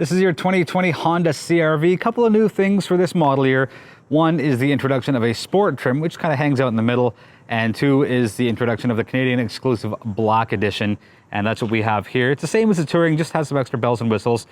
This is your 2020 Honda CR-V. Couple of new things for this model year. One is the introduction of a sport trim, which kind of hangs out in the middle. And two is the introduction of the Canadian exclusive Black Edition. And that's what we have here. It's the same as the Touring, just has some extra bells and whistles.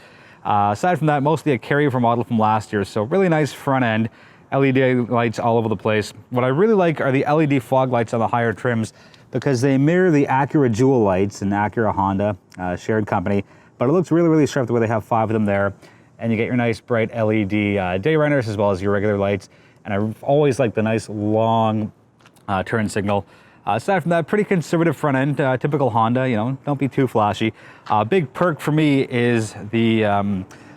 Aside from that, mostly a carryover model from last year. So really nice front end, LED lights all over the place. What I really like are the LED fog lights on the higher trims because they mirror the Acura Jewel lights in Acura Honda, shared company. But it looks really, really sharp the way they have 5 of them there. And you get your nice bright LED day runners as well as your regular lights. And I've always liked the nice long turn signal. Aside from that, pretty conservative front end, typical Honda, you know, don't be too flashy. Big perk for me is the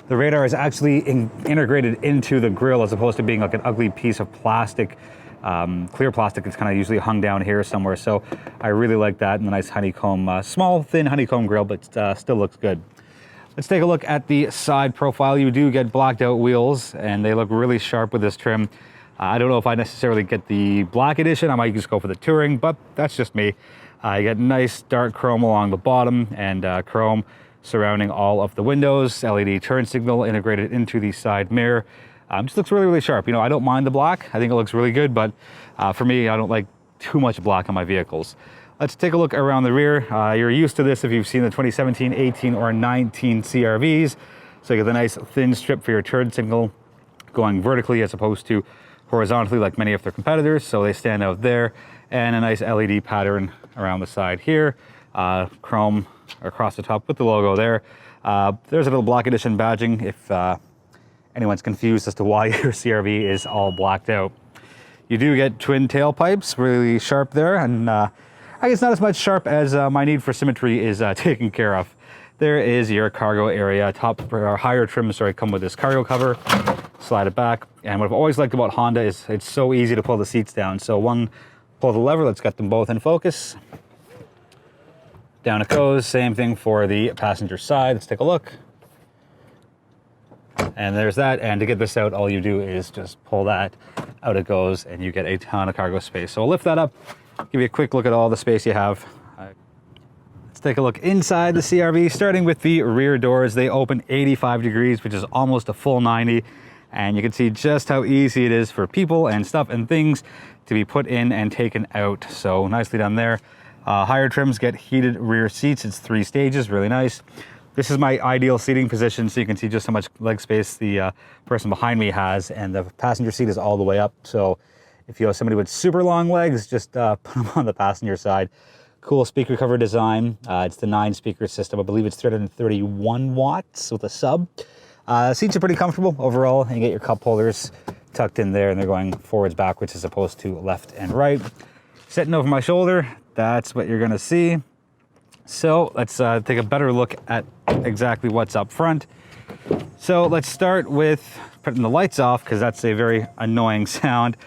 radar is actually integrated into the grille as opposed to being like an ugly piece of plastic, clear plastic. It's kind of usually hung down here somewhere. So I really like that, and the nice honeycomb, small, thin honeycomb grille, but still looks good. Let's take a look at the side profile. You do get blacked out wheels, and they look really sharp with this trim. I don't know if I necessarily get the Black Edition. I might just go for the Touring, but that's just me. You get nice dark chrome along the bottom and chrome surrounding all of the windows. LED turn signal integrated into the side mirror. Just looks really, really sharp. You know, I don't mind the black. I think it looks really good, but for me, I don't like too much black on my vehicles. Let's take a look around the rear. You're used to this if you've seen the 2017, 18, or 19 CR-Vs. So you get the nice thin strip for your turn signal going vertically as opposed to horizontally like many of their competitors. So they stand out there. And a nice LED pattern around the side here. Chrome across the top with the logo there. There's a little Black Edition badging if anyone's confused as to why your CR-V is all blacked out. You do get twin tailpipes, really sharp there, and I guess not as much sharp as my need for symmetry is taken care of. There is your cargo area. Top or higher trims come with this cargo cover. Slide it back. And what I've always liked about Honda is it's so easy to pull the seats down. So pull the lever, let's get them both in focus. Down it goes. Same thing for the passenger side. Let's take a look. And there's that. And to get this out, all you do is just pull that, out it goes, and you get a ton of cargo space. So I'll lift that up, give you a quick look at all the space you have. Let's take a look inside the CR-V, starting with the rear doors. They open 85 degrees, which is almost a full 90. And you can see just how easy it is for people and stuff and things to be put in and taken out. So nicely done there. Higher trims get heated rear seats. It's 3 stages, really nice. This is my ideal seating position, so you can see just how much leg space the person behind me has, and the passenger seat is all the way up. So if you have somebody with super long legs, just put them on the passenger side. Cool speaker cover design. It's the 9-speaker system. I believe it's 331 watts with a sub. Seats are pretty comfortable overall, and you get your cup holders tucked in there, and they're going forwards, backwards, as opposed to left and right. Sitting over my shoulder, that's what you're gonna see. So let's take a better look at exactly what's up front. So let's start with putting the lights off, because that's a very annoying sound.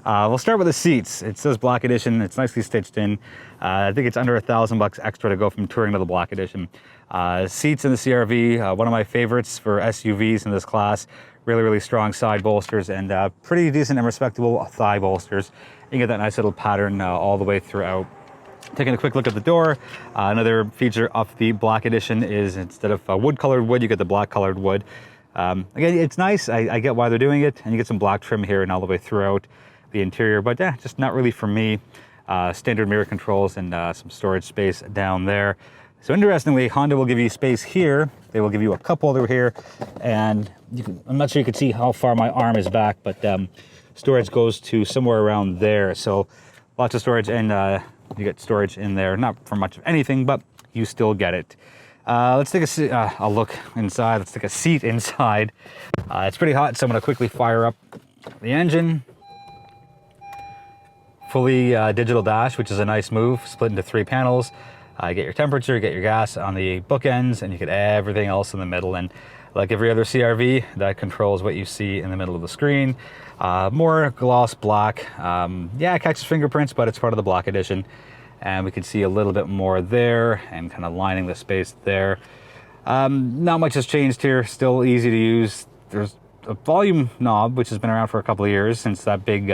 We'll start with the seats. It says Black Edition. It's nicely stitched in. I think it's under $1,000 extra to go from Touring to the Black Edition. Seats in the CR-V, one of my favorites for SUVs in this class. Really, really strong side bolsters and pretty decent and respectable thigh bolsters. You get that nice little pattern all the way throughout. Taking a quick look at the door, another feature of the Black Edition is instead of wood-colored wood, you get the black-colored wood. Again, it's nice. I get why they're doing it, and you get some black trim here and all the way throughout the interior, but yeah, just not really for me. Standard mirror controls and some storage space down there. So interestingly, Honda will give you space here. They will give you a cup holder here, and I'm not sure you can see how far my arm is back, but storage goes to somewhere around there. So lots of storage, and you get storage in there, not for much of anything, but you still get it. Let's take a look inside. Let's take a seat inside. It's pretty hot, so I'm gonna quickly fire up the engine. Fully digital dash, which is a nice move, split into 3 panels. You get your temperature, get your gas on the bookends, and you get everything else in the middle. And like every other CR-V, that controls what you see in the middle of the screen. More gloss black. Yeah, it catches fingerprints, but it's part of the Black Edition. And we can see a little bit more there and kind of lining the space there. Not much has changed here, still easy to use. There's a volume knob, which has been around for a couple of years since that big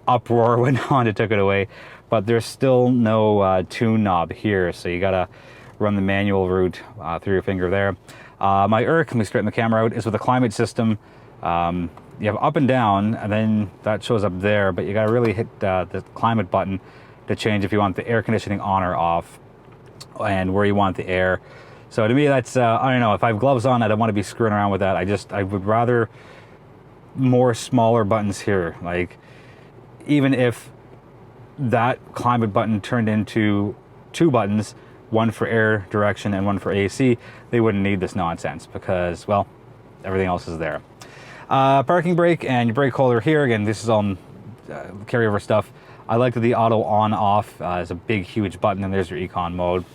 uproar when Honda took it away. But there's still no tune knob here, so you gotta run the manual route through your finger there. My Irk, let me straighten the camera out, is with a climate system. You have up and down, and then that shows up there, but you gotta really hit the climate button to change if you want the air conditioning on or off, and where you want the air. So to me, that's, I don't know, if I have gloves on, I don't want to be screwing around with that. I would rather more smaller buttons here. Like, even if that climate button turned into 2 buttons, one for air direction and one for AC, they wouldn't need this nonsense because, well, everything else is there. Parking brake and your brake holder here. Again, this is all carryover stuff. I like that the auto on off is a big, huge button, and there's your econ mode.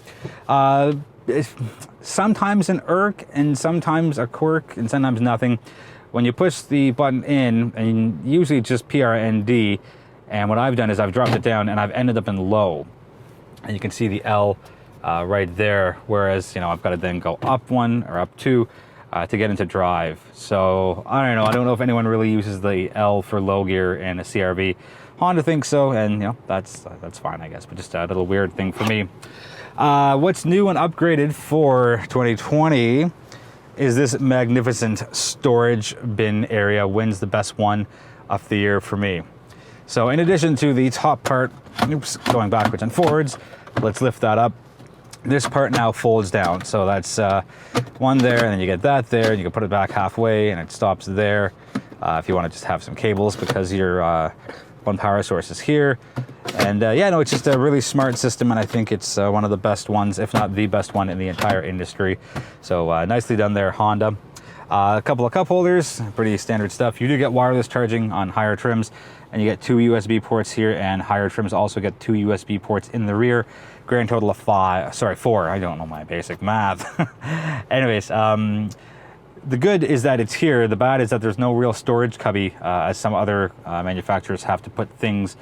Sometimes an Irk and sometimes a Quirk and sometimes nothing. When you push the button in, and usually just PRND, and what I've done is I've dropped it down and I've ended up in low. And you can see the L right there, whereas, you know, I've got to then go up 1 or up 2 to get into drive. So I don't know if anyone really uses the L for low gear in a CRV. Honda thinks so, and you know, that's fine, I guess, but just a little weird thing for me. What's new and upgraded for 2020 is this magnificent storage bin area. Wins the best one of the year for me. So in addition to the top part, oops, going backwards and forwards, let's lift that up. This part now folds down. So that's one there, and then you get that there, and you can put it back halfway, and it stops there if you want to just have some cables, because your one power source is here. And yeah, no, it's just a really smart system, and I think it's one of the best ones, if not the best one in the entire industry. So nicely done there, Honda. A couple of cup holders, pretty standard stuff. You do get wireless charging on higher trims, and you get 2 USB ports here, and higher trims also get 2 USB ports in the rear. Grand total of 4. I don't know my basic math. Anyways, the good is that it's here. The bad is that there's no real storage cubby, as some other manufacturers have to put things.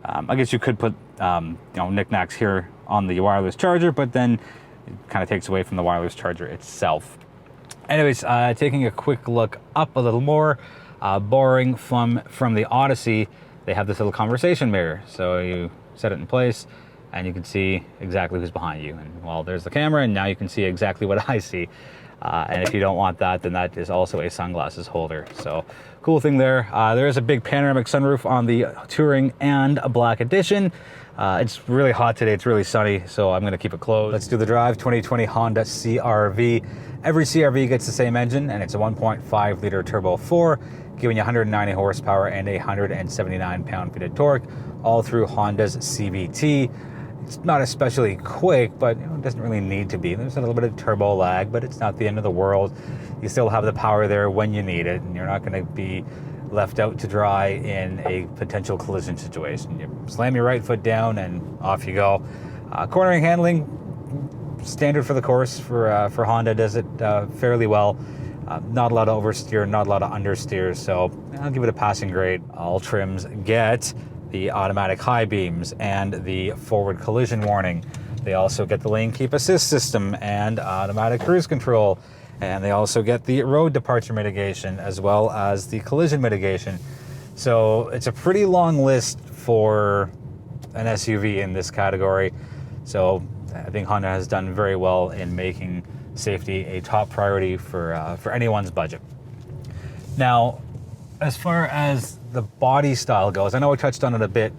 I guess you could put you know, knickknacks here on the wireless charger, but then it kind of takes away from the wireless charger itself. Anyways, taking a quick look up a little more, borrowing from the Odyssey, they have this little conversation mirror. So you set it in place, and you can see exactly who's behind you. And well, there's the camera, and now you can see exactly what I see. And if you don't want that, then that is also a sunglasses holder. So cool thing there. There is a big panoramic sunroof on the Touring and a Black Edition. It's really hot today, it's really sunny, so I'm gonna keep it closed. Let's do the drive. 2020 Honda CRV. Every CRV gets the same engine, and it's a 1.5 liter turbo 4, giving you 190 horsepower and 179 pound-feet of torque, all through Honda's CVT. It's not especially quick, but you know, it doesn't really need to be. There's a little bit of turbo lag, but it's not the end of the world. You still have the power there when you need it, and you're not going to be left out to dry in a potential collision situation. You slam your right foot down and off you go. Cornering handling, standard for the course for Honda, does it fairly well. Not a lot of oversteer, not a lot of understeer, so I'll give it a passing grade. All trims get the automatic high beams and the forward collision warning. They also get the lane keep assist system and automatic cruise control. And they also get the road departure mitigation as well as the collision mitigation. So it's a pretty long list for an SUV in this category. So I think Honda has done very well in making safety a top priority for anyone's budget. Now, as far as the body style goes, I know I touched on it a bit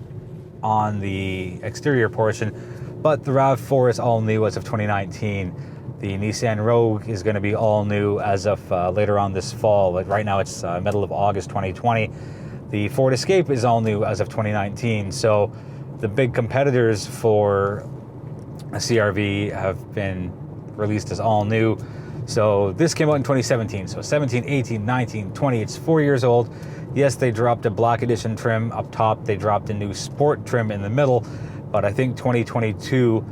on the exterior portion, but the RAV4 is all new as of 2019. The Nissan Rogue is going to be all new as of later on this fall. Like right now it's middle of August 2020. The Ford Escape is all new as of 2019. So the big competitors for a CRV have been released as all new. So this came out in 2017. So 17, 18, 19, 20, it's 4 years old. Yes, they dropped a Black Edition trim up top. They dropped a new Sport trim in the middle. But I think 2022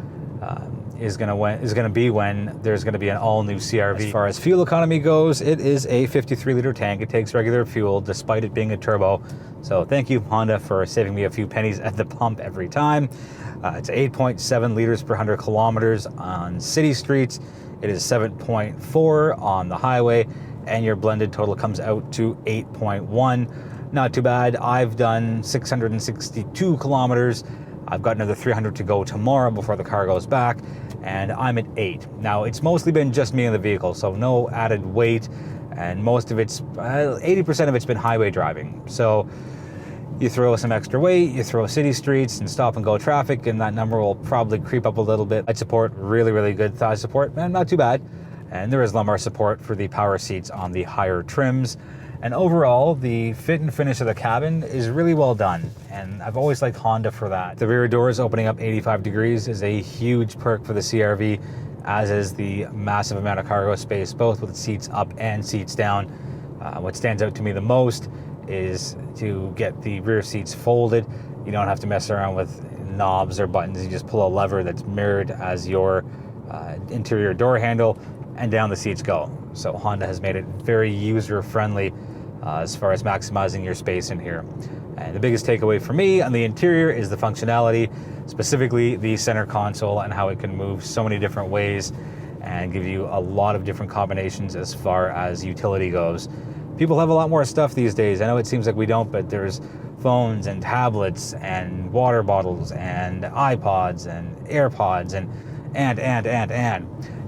is going to be when there's going to be an all-new CRV. As far as fuel economy goes, it is a 53-liter tank. It takes regular fuel, despite it being a turbo. So thank you, Honda, for saving me a few pennies at the pump every time. It's 8.7 liters per 100 kilometers on city streets. It is 7.4 on the highway, and your blended total comes out to 8.1. Not too bad. I've done 662 kilometers. I've got another 300 to go tomorrow before the car goes back, and I'm at 8. Now, it's mostly been just me in the vehicle, so no added weight, and most of it's, 80% of it's been highway driving. So you throw some extra weight, you throw city streets and stop and go traffic, and that number will probably creep up a little bit. Side support, really, really good thigh support, and not too bad. And there is lumbar support for the power seats on the higher trims. And overall, the fit and finish of the cabin is really well done, and I've always liked Honda for that. The rear doors opening up 85 degrees is a huge perk for the CR-V, as is the massive amount of cargo space, both with seats up and seats down. What stands out to me the most is to get the rear seats folded. You don't have to mess around with knobs or buttons. You just pull a lever that's mirrored as your interior door handle, and down the seats go. So Honda has made it very user-friendly as far as maximizing your space in here. And the biggest takeaway for me on the interior is the functionality, specifically the center console and how it can move so many different ways and give you a lot of different combinations as far as utility goes. People have a lot more stuff these days. I know it seems like we don't, but there's phones and tablets and water bottles and iPods and AirPods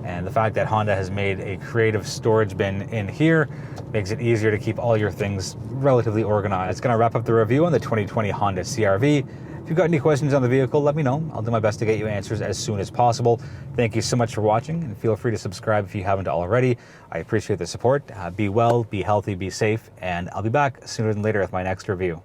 and the fact that Honda has made a creative storage bin in here makes it easier to keep all your things relatively organized. It's going to wrap up the review on the 2020 Honda CR-V. If you've got any questions on the vehicle, let me know. I'll do my best to get you answers as soon as possible. Thank you so much for watching, and feel free to subscribe if you haven't already. I appreciate the support. Be well, be healthy, be safe, and I'll be back sooner than later with my next review.